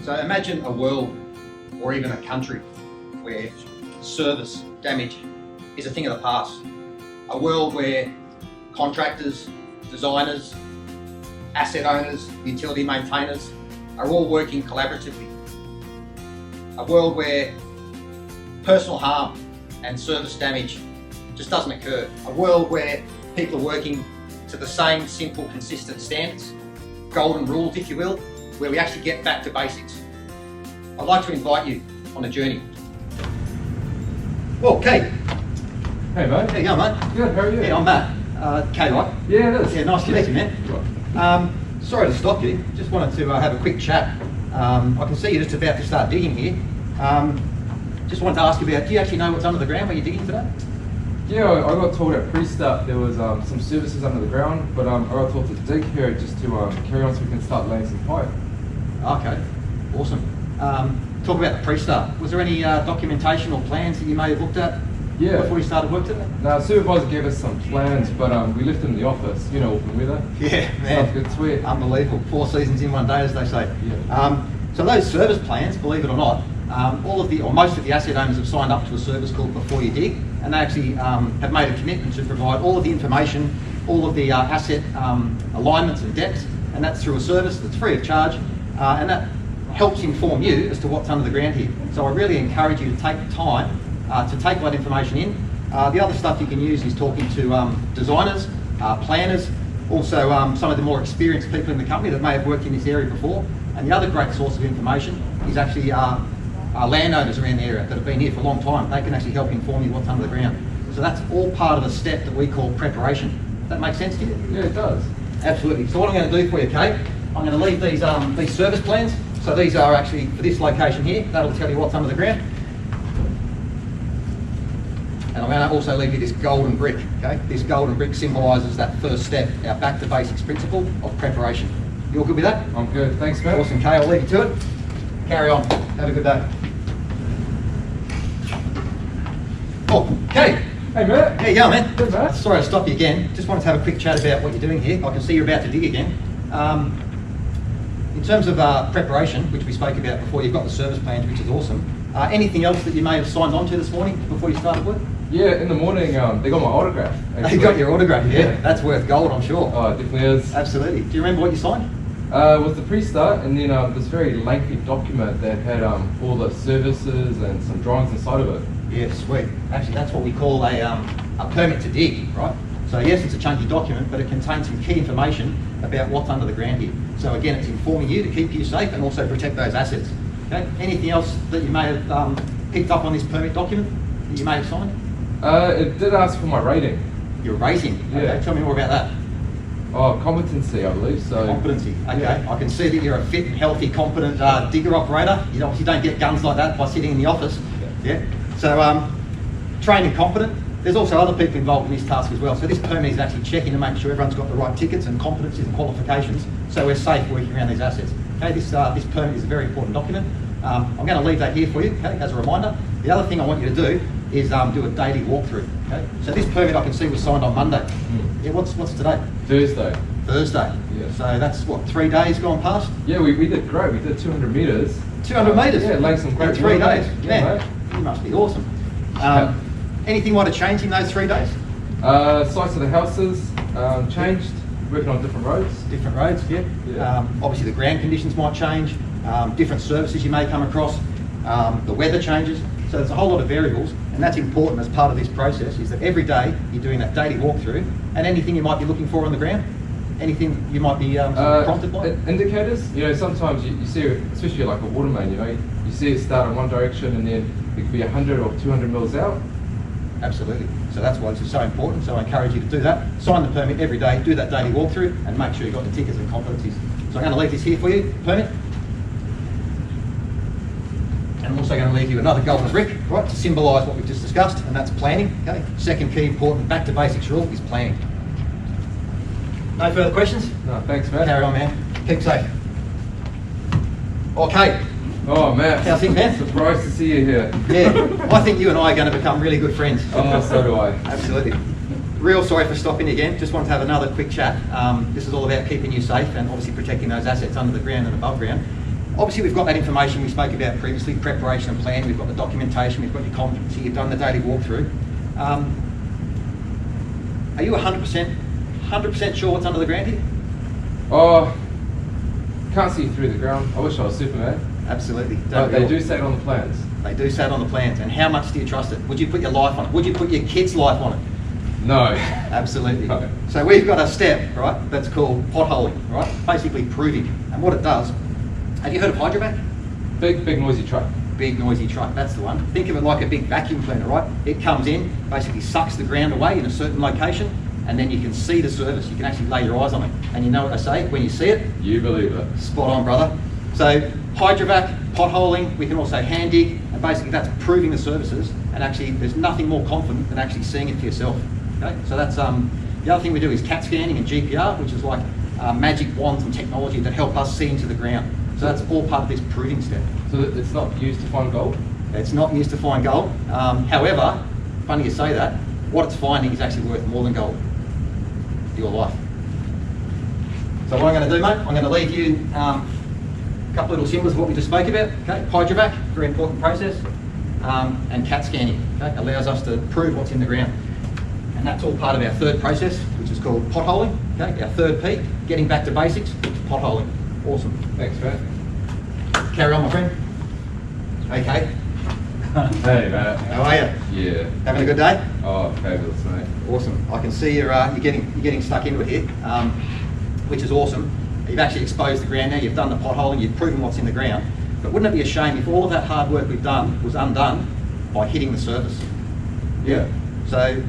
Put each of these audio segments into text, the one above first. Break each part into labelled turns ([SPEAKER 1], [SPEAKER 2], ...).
[SPEAKER 1] So imagine a world or even a country where service damage is a thing of the past. A world where contractors, designers, asset owners, utility maintainers are all working collaboratively. A world where personal harm and service damage just doesn't occur. A world where people are working to the same simple, consistent standards, golden rules, if you will, where we actually get back to basics. I'd like to invite you on a journey. Well, Kate.
[SPEAKER 2] Hey mate.
[SPEAKER 1] How you going, mate?
[SPEAKER 2] Good, how are you?
[SPEAKER 1] Yeah, I'm Matt. Kate, right?
[SPEAKER 2] Yeah, it is.
[SPEAKER 1] Yeah, nice to meet you, man. Sorry to stop you. Just wanted to have a quick chat. I can see you're just about to start digging here. Just wanted to ask you about, do you actually know what's under the ground where you're digging today?
[SPEAKER 2] Yeah, I got told at pre-start there was some services under the ground, but I got told to dig here just to carry on so we can start laying some pipe.
[SPEAKER 1] Okay, awesome. Talk about the pre-start. Was there any documentation or plans that you may have looked at before you started work today?
[SPEAKER 2] No, supervisor gave us some plans, but we left them in the office, you know, open weather.
[SPEAKER 1] Yeah, man.
[SPEAKER 2] Stuff gets sweet.
[SPEAKER 1] Unbelievable. 4 seasons in one day, as they say.
[SPEAKER 2] Yeah.
[SPEAKER 1] So those service plans, believe it or not, most of the asset owners have signed up to a service called Before You Dig, and they actually have made a commitment to provide all of the information, all of the asset alignments and depths, and that's through a service that's free of charge, and that helps inform you as to what's under the ground here. So I really encourage you to take the time to take that information in. The other stuff you can use is talking to designers, planners, also some of the more experienced people in the company that may have worked in this area before. And the other great source of information is actually landowners around the area that have been here for a long time. They can actually help inform you what's under the ground. So that's all part of the step that we call preparation. Does that make sense to you?
[SPEAKER 2] Yeah, it does.
[SPEAKER 1] Absolutely. So what I'm going to do for you, Kate, I'm going to leave these service plans. So these are actually for this location here. That'll tell you what's under the ground. And I'm going to also leave you this golden brick. Okay, this golden brick symbolises that first step, our back to basics principle of preparation. You all good with that?
[SPEAKER 2] I'm good. Thanks, man.
[SPEAKER 1] Awesome, Kay. I'll leave you to it. Carry on. Have a good day. Oh, Kay.
[SPEAKER 2] Hey, Matt.
[SPEAKER 1] How you going, man?
[SPEAKER 2] Good, Matt.
[SPEAKER 1] Sorry to stop you again. Just wanted to have a quick chat about what you're doing here. I can see you're about to dig again. In terms of preparation, which we spoke about before, you've got the service plans, which is awesome. Anything else that you may have signed on to this morning before you started work?
[SPEAKER 2] Yeah, in the morning they got my autograph.
[SPEAKER 1] They got your autograph, yeah. That's worth gold, I'm sure.
[SPEAKER 2] Oh, it definitely is.
[SPEAKER 1] Absolutely. Do you remember what you signed?
[SPEAKER 2] It was the pre-start, and then this very lengthy document that had all the services and some drawings inside of it.
[SPEAKER 1] Yeah, sweet. Actually, that's what we call a permit to dig, right? So yes, it's a chunky document, but it contains some key information about what's under the ground here. So again, it's informing you to keep you safe and also protect those assets. Okay. Anything else that you may have picked up on this permit document that you may have signed?
[SPEAKER 2] It did ask for my rating.
[SPEAKER 1] Your rating?
[SPEAKER 2] Yeah.
[SPEAKER 1] Okay, tell me more about that.
[SPEAKER 2] Oh, competency, I believe. So
[SPEAKER 1] Competency. Okay.
[SPEAKER 2] Yeah.
[SPEAKER 1] I can see that you're a fit and healthy, competent digger operator. You obviously don't get guns like that by sitting in the office. Yeah. So trained and competent. There's also other people involved in this task as well. So this permit is actually checking to make sure everyone's got the right tickets and competencies and qualifications, so we're safe working around these assets. Okay, this permit is a very important document. I'm going to leave that here for you, okay, as a reminder. The other thing I want you to do is do a daily walkthrough. Okay, so this permit I can see was signed on Monday. Yeah, what's today?
[SPEAKER 2] Thursday.
[SPEAKER 1] Thursday.
[SPEAKER 2] Yeah.
[SPEAKER 1] So that's what, 3 days gone past?
[SPEAKER 2] Yeah, we did great. We did 200 metres.
[SPEAKER 1] 200 metres?
[SPEAKER 2] Yeah, laying some great
[SPEAKER 1] in 3 days.
[SPEAKER 2] Yeah,
[SPEAKER 1] Man, you must be awesome. Anything might have changed in those 3 days?
[SPEAKER 2] Sites of the houses changed, working on different roads.
[SPEAKER 1] Different roads, yeah. Obviously the ground conditions might change, different services you may come across, the weather changes. So there's a whole lot of variables, and that's important as part of this process, is that every day you're doing that daily walkthrough, and anything you might be looking for on the ground, anything you might be prompted by?
[SPEAKER 2] Indicators, you know, sometimes you see, especially like a water main, you know, you see it start in one direction and then it could be 100 or 200 mils out.
[SPEAKER 1] Absolutely. So that's why this is so important. So I encourage you to do that. Sign the permit every day, do that daily walkthrough, and make sure you've got the tickets and competencies. So I'm going to leave this here for you, permit. And I'm also going to leave you another golden brick, right, to symbolise what we've just discussed, and that's planning. Okay. Second key important back to basics rule is planning. No further questions?
[SPEAKER 2] No, thanks, Matt.
[SPEAKER 1] Carry on, man. Keep safe. Okay.
[SPEAKER 2] Oh, Matt.
[SPEAKER 1] How's things, man?
[SPEAKER 2] Surprised to see you here.
[SPEAKER 1] Yeah, I think you and I are going to become really good friends.
[SPEAKER 2] Oh, so do I.
[SPEAKER 1] Absolutely. Real sorry for stopping again. Just wanted to have another quick chat. This is all about keeping you safe and obviously protecting those assets under the ground and above ground. Obviously, we've got that information we spoke about previously, preparation and plan. We've got the documentation, we've got your competency, you've done the daily walkthrough. Are you 100% sure what's under the ground here?
[SPEAKER 2] Oh, can't see through the ground. I wish I was Superman.
[SPEAKER 1] Absolutely.
[SPEAKER 2] But they do say it on the plans.
[SPEAKER 1] They do say it on the plans. And how much do you trust it? Would you put your life on it? Would you put your kid's life on it?
[SPEAKER 2] No.
[SPEAKER 1] Absolutely.
[SPEAKER 2] No.
[SPEAKER 1] So we've got a step, right, that's called potholing, right? Basically proving. And what it does, have you heard of hydrovac?
[SPEAKER 2] Big noisy truck.
[SPEAKER 1] Big noisy truck, that's the one. Think of it like a big vacuum cleaner, right? It comes in, basically sucks the ground away in a certain location, and then you can see the surface. You can actually lay your eyes on it. And you know what they say, when you see it?
[SPEAKER 2] You believe it.
[SPEAKER 1] Spot on, brother. So hydrovac, potholing, we can also hand dig, and basically that's proving the services, and actually there's nothing more confident than actually seeing it for yourself. Okay, so that's the other thing we do is CAT scanning and GPR, which is like magic wands and technology that help us see into the ground. So that's all part of this proving step.
[SPEAKER 2] So it's not used to find gold?
[SPEAKER 1] It's not used to find gold. However, funny you say that, what it's finding is actually worth more than gold. Your life. So what I'm going to do, mate, I'm going to leave you a couple little symbols of what we just spoke about. Okay, hydrovac, very important process, and CAT scanning. Okay, allows us to prove what's in the ground. And that's all part of our third process, which is called potholing. Okay, our third P, getting back to basics, potholing. Awesome.
[SPEAKER 2] Thanks, Matt.
[SPEAKER 1] Carry on, my friend. Okay.
[SPEAKER 2] Hey, Matt.
[SPEAKER 1] How are you?
[SPEAKER 2] Yeah.
[SPEAKER 1] Having a good day?
[SPEAKER 2] Oh, fabulous, mate.
[SPEAKER 1] Awesome. I can see you're getting stuck into it here, which is awesome. You've actually exposed the ground now. You've done the potholing. You've proven what's in the ground. But wouldn't it be a shame if all of that hard work we've done was undone by hitting the surface?
[SPEAKER 2] Yeah.
[SPEAKER 1] So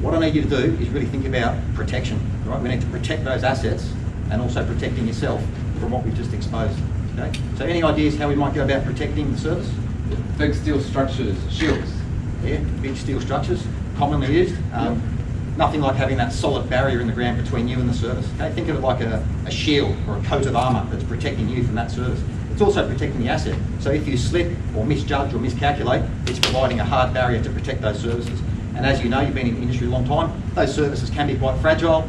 [SPEAKER 1] what I need you to do is really think about protection. Right? We need to protect those assets and also protecting yourself from what we've just exposed. Okay. So any ideas how we might go about protecting the surface?
[SPEAKER 2] Big steel structures, shields.
[SPEAKER 1] Yeah, big steel structures, commonly used. Nothing like having that solid barrier in the ground between you and the surface. Okay, think of it like a shield or a coat of armour that's protecting you from that surface. It's also protecting the asset. So if you slip or misjudge or miscalculate, it's providing a hard barrier to protect those services. And as you know, you've been in the industry a long time, those services can be quite fragile,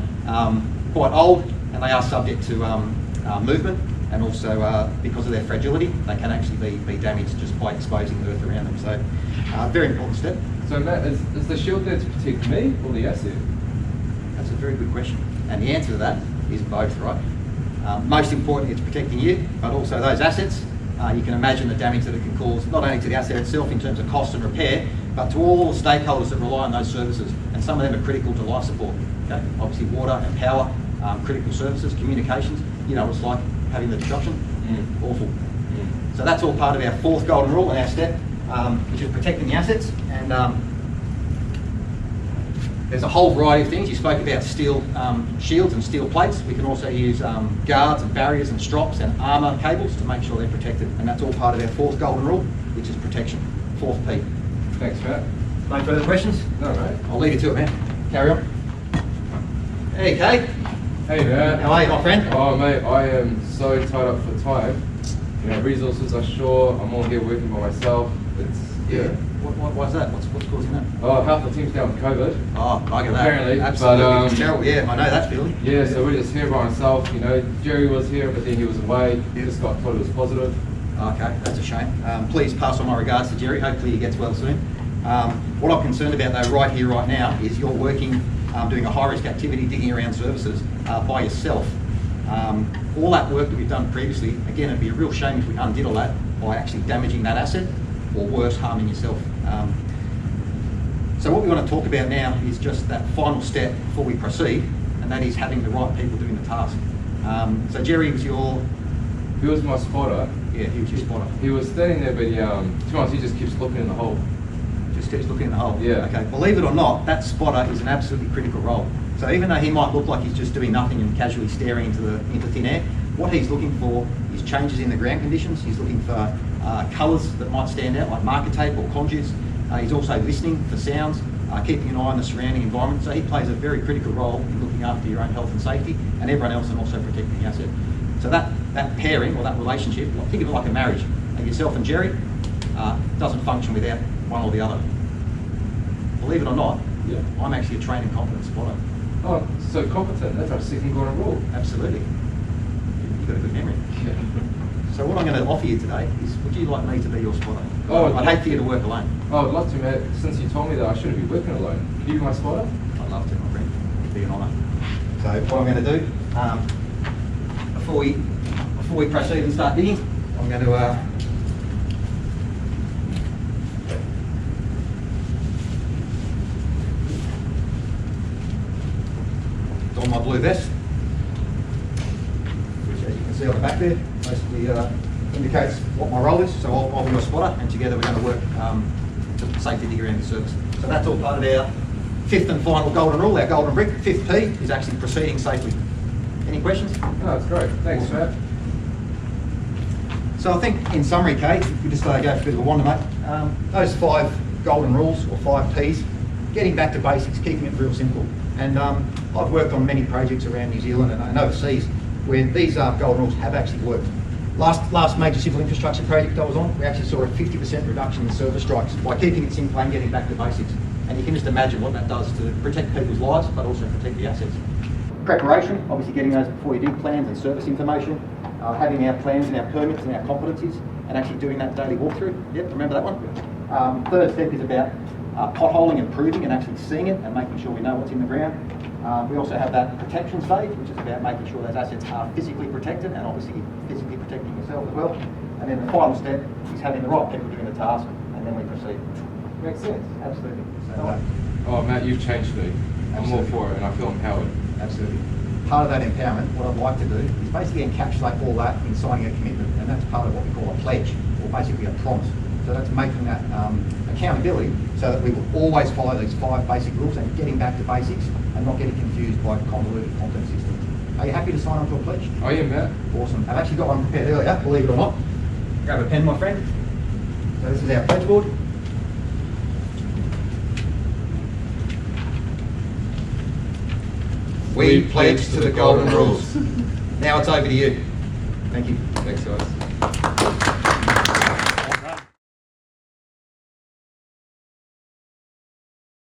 [SPEAKER 1] quite old, and they are subject to movement. And also, because of their fragility, they can actually be damaged just by exposing the earth around them. So, very important step.
[SPEAKER 2] So, Matt, is the shield there to protect me or the asset?
[SPEAKER 1] That's a very good question. And the answer to that is both, right? Most importantly, it's protecting you, but also those assets. You can imagine the damage that it can cause, not only to the asset itself in terms of cost and repair, but to all the stakeholders that rely on those services. And some of them are critical to life support. Okay? Obviously, water and power, critical services, communications. You know what it's like having the disruption. Awful. So that's all part of our fourth golden rule and our step, which is protecting the assets. And there's a whole variety of things. You spoke about steel shields and steel plates. We can also use guards and barriers and strops and armour cables to make sure they're protected. And that's all part of our fourth golden rule, which is protection. Fourth P.
[SPEAKER 2] Thanks, Matt.
[SPEAKER 1] No further questions?
[SPEAKER 2] No, mate.
[SPEAKER 1] I'll leave you to it, man. Carry on. Hey, Kate.
[SPEAKER 2] Hey, Matt.
[SPEAKER 1] How are you, my friend?
[SPEAKER 2] Oh, mate, I am so tied up for time. You know, resources are short. I'm all here working by myself. Yeah.
[SPEAKER 1] Why's that? What's causing that?
[SPEAKER 2] Oh, half the team's down with COVID.
[SPEAKER 1] Oh, bugger that.
[SPEAKER 2] Apparently,
[SPEAKER 1] Absolutely.
[SPEAKER 2] but,
[SPEAKER 1] It's terrible. Yeah, I know that feeling.
[SPEAKER 2] Yeah, so we're just here by myself. You know, Jerry was here, but then he was away. He just got told it was positive.
[SPEAKER 1] Okay, that's a shame. Please pass on my regards to Jerry. Hopefully he gets well soon. What I'm concerned about though right here, right now, is you're working, doing a high-risk activity, digging around services by yourself. All that work that we've done previously, again, it'd be a real shame if we undid all that by actually damaging that asset or worse, harming yourself. So what we want to talk about now is just that final step before we proceed, and that is having the right people doing the task. So Jerry was your...
[SPEAKER 2] He was my spotter.
[SPEAKER 1] Yeah, he was your spotter.
[SPEAKER 2] He was standing there, but to be honest, he just keeps looking in the hole.
[SPEAKER 1] Just keeps looking in the hole.
[SPEAKER 2] Yeah.
[SPEAKER 1] Okay. Believe it or not, that spotter is an absolutely critical role. So even though he might look like he's just doing nothing and casually staring into thin air, what he's looking for is changes in the ground conditions. He's looking for colours that might stand out, like marker tape or conduits. He's also listening for sounds, keeping an eye on the surrounding environment. So he plays a very critical role in looking after your own health and safety and everyone else, and also protecting the asset. So that pairing or that relationship, think of it like a marriage. And yourself and Jerry doesn't function without one or the other. Believe it or not,
[SPEAKER 2] Yeah.
[SPEAKER 1] I'm actually a trained and competent spotter.
[SPEAKER 2] Oh, so competent. That's our second golden rule.
[SPEAKER 1] Absolutely. You've got a good memory.
[SPEAKER 2] Yeah.
[SPEAKER 1] So what I'm going to offer you today is, would you like me to be your spotter?
[SPEAKER 2] Oh,
[SPEAKER 1] I'd hate for you to work alone.
[SPEAKER 2] Oh, I'd love to, mate. Since you told me that I shouldn't be working alone. Could you be my spotter?
[SPEAKER 1] I'd love to, my friend. It'd be an honour. So what I'm going to do, before we proceed and start digging, I'm going to don my blue vest, which, as you can see on the back there, basically indicates what my role is. So I'll be your spotter, and together we're going to work to safely dig around the surface. So that's all part of our fifth and final golden rule, our golden brick. Fifth P is actually proceeding safely. Any questions?
[SPEAKER 2] No, that's great. Thanks,
[SPEAKER 1] Awesome.
[SPEAKER 2] Matt.
[SPEAKER 1] So I think, in summary, Kate, if we just go for a bit of a wander, mate, those 5 golden rules, or 5 Ps, getting back to basics, keeping it real simple. And I've worked on many projects around New Zealand and overseas where these golden rules have actually worked. Last major civil infrastructure project I was on, we actually saw a 50% reduction in service strikes by keeping it simple and getting back to basics. And you can just imagine what that does to protect people's lives, but also protect the assets. Preparation, obviously getting those before you dig, plans and service information, having our plans and our permits and our competencies, and actually doing that daily walkthrough. Yep, remember that one? Third step is about potholing and proving and actually seeing it and making sure we know what's in the ground. We also have that protection stage, which is about making sure those assets are physically protected and obviously physically protecting yourself as well. And then the final step is having the right people doing the task, and then we proceed.
[SPEAKER 2] Makes sense.
[SPEAKER 1] Absolutely. So,
[SPEAKER 2] Oh, Matt, you've changed me. I'm all
[SPEAKER 1] Absolutely.
[SPEAKER 2] for it, and I feel empowered.
[SPEAKER 1] absolutely. Part of that empowerment, what I'd like to do is basically encapsulate all that in signing a commitment, and that's part of what we call a pledge, or basically a promise. So that's making that accountability so that we will always follow these 5 basic rules and getting back to basics and not getting confused by convoluted content systems. Are you happy to sign on to a pledge?
[SPEAKER 2] Oh, yeah, Matt.
[SPEAKER 1] Awesome. I've actually got one prepared earlier, believe it or not. Grab a pen, my friend. So this is our pledge board. We pledge to the golden rules. Now it's over to you. Thank you.
[SPEAKER 2] Thanks, guys.